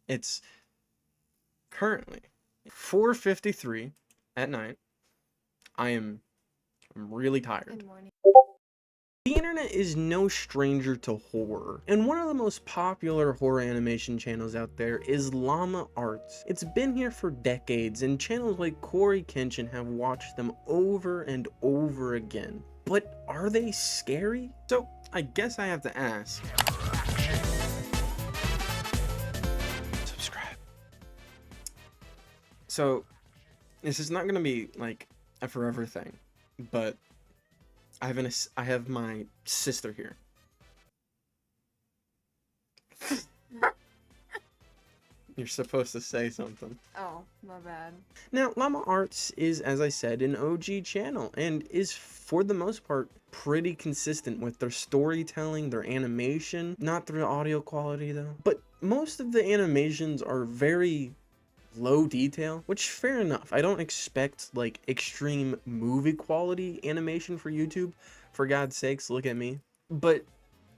It's currently 4:53 at night. I'm really tired. Good morning. The internet is no stranger to horror, and one of the most popular horror animation channels out there is Llama Arts. It's been here for decades, and channels like Corey Kenshin have watched them over and over again. But are they scary? So I guess I have to ask. Subscribe. So this is not gonna be like a forever thing, but I have my sister here. You're supposed to say something. Oh, my bad. Now, Llama Arts is, as I said, an OG channel and is, for the most part, pretty consistent with their storytelling, their animation, not their audio quality though. But most of the animations are very low detail, which fair enough. I don't expect like extreme movie quality animation for YouTube, for God's sakes, look at me. But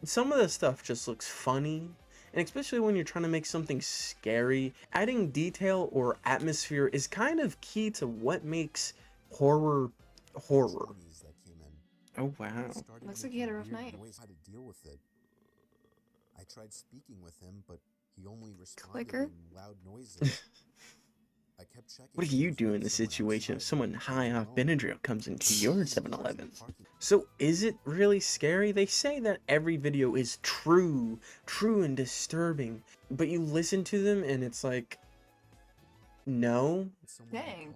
some of the stuff just looks funny, and especially when you're trying to make something scary, adding detail or atmosphere is kind of key to what makes horror. Oh wow. Looks like he had a rough night. I tried speaking with him, but he only responded Clicker. in loud noises. I kept checking. What do you do in the situation if someone high off Benadryl comes into your 7-Eleven? So is it really scary? They say that every video is true and disturbing, but you listen to them and it's like, no. Dang.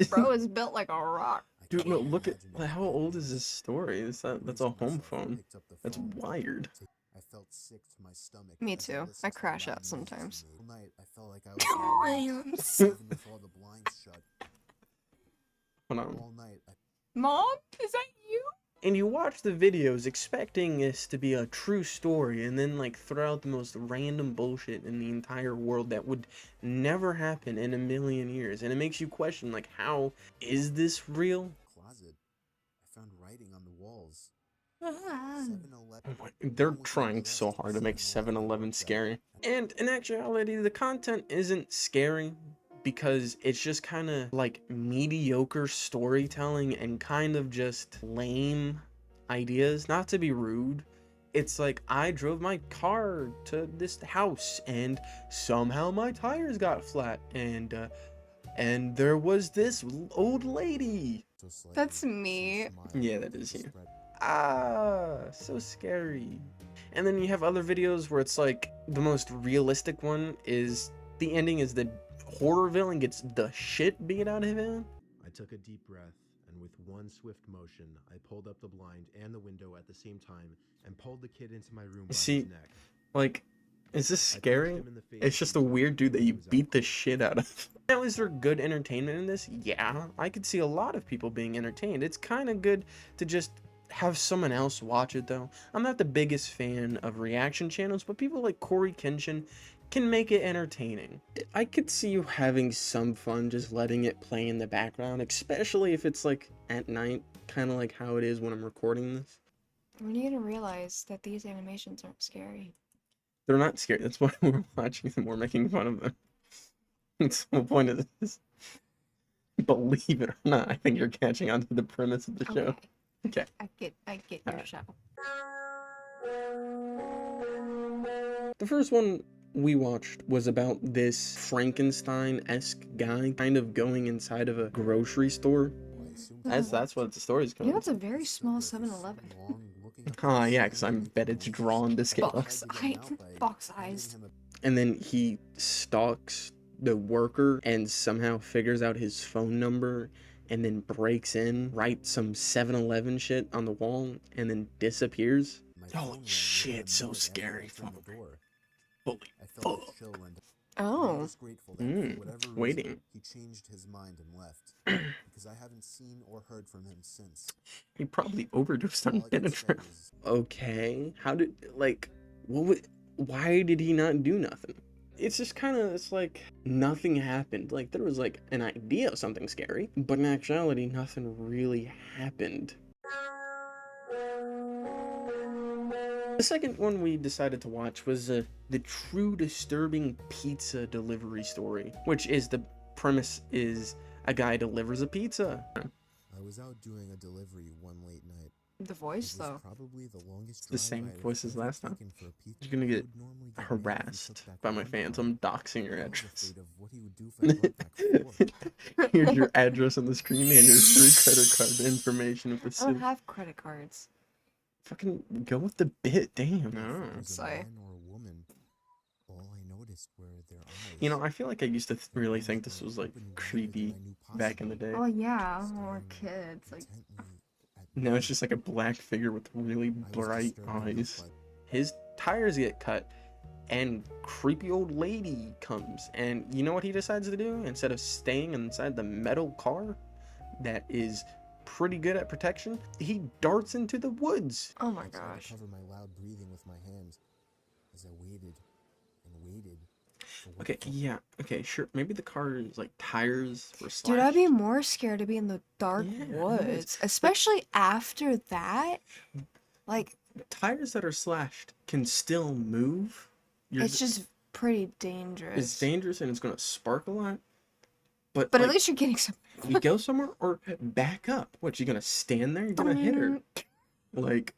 Bro is built like a rock. Dude, no, look at how old is this story? That's a home phone. That's wired. I felt sick to my stomach. Me too. I crash out sometimes. All night, I felt like I was even with all the blinds shut. Hold on. All night, Mom, is that you? And you watch the videos expecting this to be a true story, and then like throw out the most random bullshit in the entire world that would never happen in a million years, and it makes you question like, how is this real? Closet. I found writing on the walls. Oh my, they're trying so hard to make 7-Eleven scary. And in actuality, the content isn't scary because it's just kind of like mediocre storytelling and kind of just lame ideas. Not to be rude. It's like, I drove my car to this house and somehow my tires got flat and there was this old lady. That's me. Yeah, that is you. So scary. And then you have other videos where it's like the most realistic one is the ending is the horror villain gets the shit beat out of him. I took a deep breath, and with one swift motion, I pulled up the blind and the window at the same time and pulled the kid into my room by See, his neck. like, is this scary? It's just a weird dude that you beat the shit out of. Now, is there good entertainment in this? Yeah, I could see a lot of people being entertained. It's kind of good to just have someone else watch it though. I'm not the biggest fan of reaction channels, but people like Corey Kenshin can make it entertaining. I could see you having some fun just letting it play in the background, especially if it's like at night, kind of like how it is when I'm recording this. When are you gonna realize that these animations aren't scary? They're not scary. That's why we're watching them. We're making fun of them. That's the whole point of this. Believe it or not, I think you're catching on to the premise of the show. Okay. I get your Alright. show. The first one we watched was about this Frankenstein-esque guy kind of going inside of a grocery store. That's what the story's You going. know, it's a very small 7-Eleven. Ah, yeah, because I'm betted to draw on this scale. Box-sized. And then he stalks the worker and somehow figures out his phone number and then breaks in, writes some 7-Eleven shit on the wall, and then disappears. Holy shit, so scary. Holy fuck. Oh. Waiting. He changed his mind and left because I haven't seen or heard from him since. He probably overdosed on All I can say Benadryl. is Okay, how did, like, why did he not do nothing? It's just kind of, it's like, nothing happened. Like, there was, like, an idea of something scary, but in actuality, nothing really happened. The second one we decided to watch was the true disturbing pizza delivery story, which is the premise is a guy delivers a pizza. I was out doing a delivery one late night. The It voice, was though. probably the longest The drive same I'd voice as ever last time. taken for a pizza. You're gonna He get would normally get mad if he harassed took back by my one fans. car. I'm doxing your I was address. afraid of what he would do if I brought back 4. Here's your address on the screen and your free credit card information with the I don't suit. have credit cards. Fucking go with the bit, damn. If it No. was a Sorry. man or a woman, all I noticed were their eyes. You know, I feel like I used to Their really eyes think this were was like open wider than creepy I knew back in the possible, day. Oh yeah, when we're staring kids. Like, intently at No, me. it's just like a black figure with really I was bright disturbed enough eyes. by His tires get cut, and creepy old lady comes. And you know what he decides to do? Instead of staying inside the metal car that is pretty good at protection, he darts into the woods. oh my I tried gosh. to cover my loud breathing with my hands as I waited and waited for what Okay, felt yeah, okay, sure. Maybe the car's like tires were slashed. Dude, I'd be more scared to be in the dark Yeah, it is. woods, especially after that. Like, Tires that are slashed can still move. it's just pretty dangerous. It's dangerous and it's gonna spark a lot. But But at like, least you're getting some. you go somewhere or back up. What, you gonna stand there? You're gonna hit her. Like,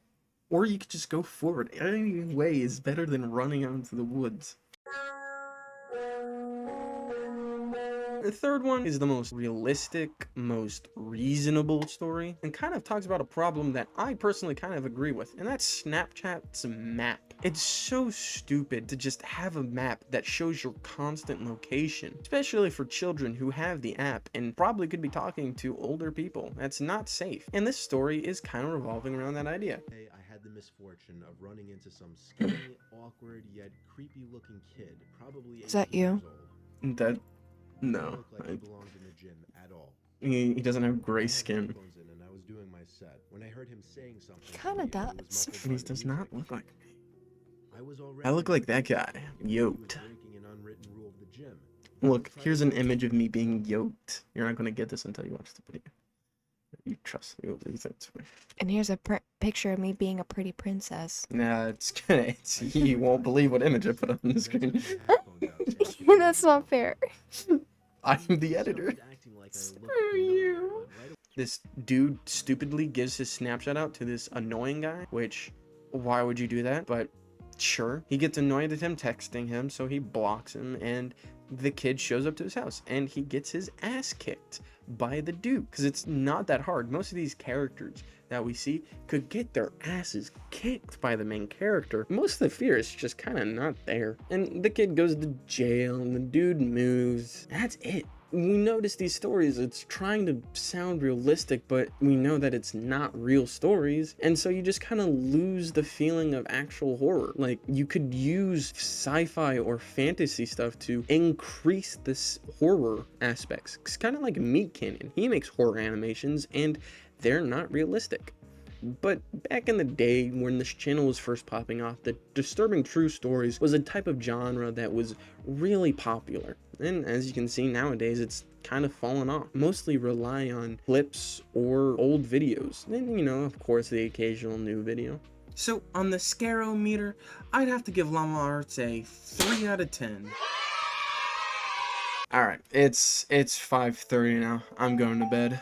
or you could just go forward. Any way is better than running out into the woods. The third one is the most realistic, most reasonable story, and kind of talks about a problem that I personally kind of agree with, and that's Snapchat's map. It's so stupid to just have a map that shows your constant location, especially for children who have the app and probably could be talking to older people. That's not safe. And this story is kind of revolving around that idea. Hey, I had the misfortune of running into some skinny, awkward, yet creepy-looking kid, probably Is that 18 you? years old. That, He didn't no, look like he belonged in the gym at all. he doesn't have gray I had skin. headphones in and I was doing my set. When I heard him saying something, to Kinda me, and it was does. muffled He by the does not music, look like me. I was I already look like that guy, suspicious he was yoked. breaking an unwritten rule of the gym. Look, here's an image of me being yoked. You're not gonna get this until you watch the video. You trust me, believe it to me. And here's a picture of me being a pretty princess. Nah, you won't believe what image I put on the Eventually, screen. I had headphones out, so I could That's hear not fair. I'm the him. editor. Started acting like I looked Screw familiar, you. but right This dude stupidly gives his Snapchat out to this annoying guy, which, why would you do that? But sure. He gets annoyed at him texting him, so he blocks him, and the kid shows up to his house, and he gets his ass kicked by the dude, because it's not that hard. Most of these characters that we see could get their asses kicked by the main character. Most of the fear is just kind of not there. And the kid goes to jail, and the dude moves. That's it. We notice these stories, it's trying to sound realistic, but we know that it's not real stories, and so you just kind of lose the feeling of actual horror. Like, you could use sci-fi or fantasy stuff to increase this horror aspects. It's kind of like Meat Canyon. He makes horror animations, and they're not realistic. But back in the day when this channel was first popping off, the disturbing true stories was a type of genre that was really popular. And as you can see nowadays, it's kind of fallen off. Mostly rely on clips or old videos. And you know, of course, the occasional new video. So on the Scarometer, I'd have to give Llama Arts a 3 out of 10. Alright, it's 5:30 now. I'm going to bed.